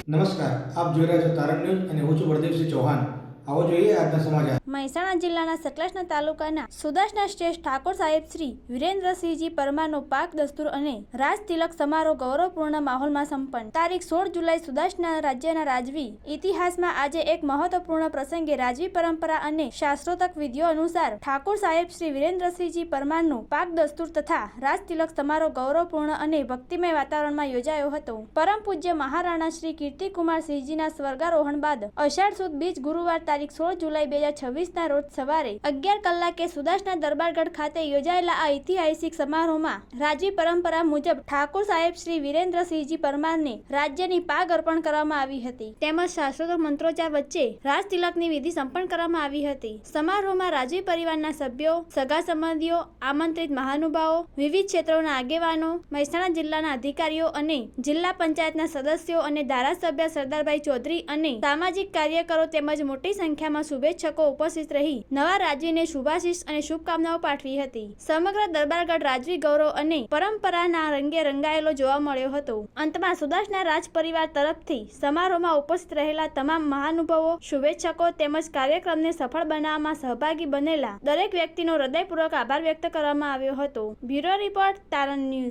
નમસ્કાર, આપ જોઈ રહ્યા છો તારણ ન્યૂઝ અને હું છું બળદેવસિંહ ચૌહાણ. આવો જોઈએ આજના સમાચાર. મહેસાણા જિલ્લાના સતલાસના તાલુકાના સુદાસના શ્રેષ્ઠ ઠાકોર સાહેબ શ્રી વિરેન્દ્રસિંહજી પરમારનો પાક દસ્તુર અને રાજ તિલક સમારોહ ગૌરવપૂર્ણ માહોલમાં સંપન્ન. તારીખ 16 જુલાઈ સુદાસના રાજ્યના રાજવી ઇતિહાસમાં આજે એક મહત્વપૂર્ણ પ્રસંગે રાજવી પરંપરા અને શાસ્ત્રોક્ત વિધિઓ અનુસાર ઠાકોર સાહેબ શ્રી વિરેન્દ્રસિંહજી પરમારનો પાક દસ્તુર તથા રાજ તિલક સમારોહ ગૌરવપૂર્ણ અને ભક્તિમય વાતાવરણમાં યોજાયો હતો. પરમ પૂજ્ય મહારાણા શ્રી કીર્તિકુમાર સિંહજીના સ્વર્ગારોહણ બાદ અષાઢ સુદ બીજ ગુરુવાર તારીખ 16 જુલાઈ 2026ના રોજ સવારે 11 કલાકે સુદાસના દરબારગઢ ખાતે યોજાયેલા આ ઐતિહાસિક સમારોહમાં રાજવી પરંપરા મુજબ ઠાકોર સાહેબ શ્રી વિરેન્દ્રસિંહજી પરમારને રાજ્યની પાગ અર્પણ કરવામાં આવી હતી તેમજ શાસ્ત્રોક્ત મંત્રોચ્ચાર વચ્ચે રાજ તિલકની વિધિ સંપન્ન કરવામાં આવી હતી. સમારોહમાં રાજવી પરિવારના સભ્યો, સગા સંબંધીઓ, આમંત્રિત મહાનુભાવો, વિવિધ ક્ષેત્રોના આગેવાનો, મહેસાણા જિલ્લાના અધિકારીઓ અને જિલ્લા પંચાયતના સદસ્યો અને ધારાસભ્ય સરદારભાઈ ચૌધરી અને સામાજિક કાર્યકરો તેમજ મોટી સંખ્યામાં શુભેચ્છકો ઉપસ્થિત રહી નવા રાજવીને શુભાશીષ અને શુભકામનાઓ પાઠવી હતી. સમગ્ર દરબારગઢ રાજવી ગૌરવ અને પરંપરાના રંગે રંગાયેલો જોવા મળ્યો હતો. અંતમાં સુદાસના રાજ પરિવાર તરફથી સમારોહમાં ઉપસ્થિત રહેલા તમામ મહાનુભાવો, શુભેચ્છકો તેમજ કાર્યક્રમને સફળ બનાવવામાં સહભાગી બનેલા દરેક વ્યક્તિનો હૃદયપૂર્વક આભાર વ્યક્ત કરવામાં આવ્યો હતો. બ્યુરો રિપોર્ટ તારણ ન્યૂઝ.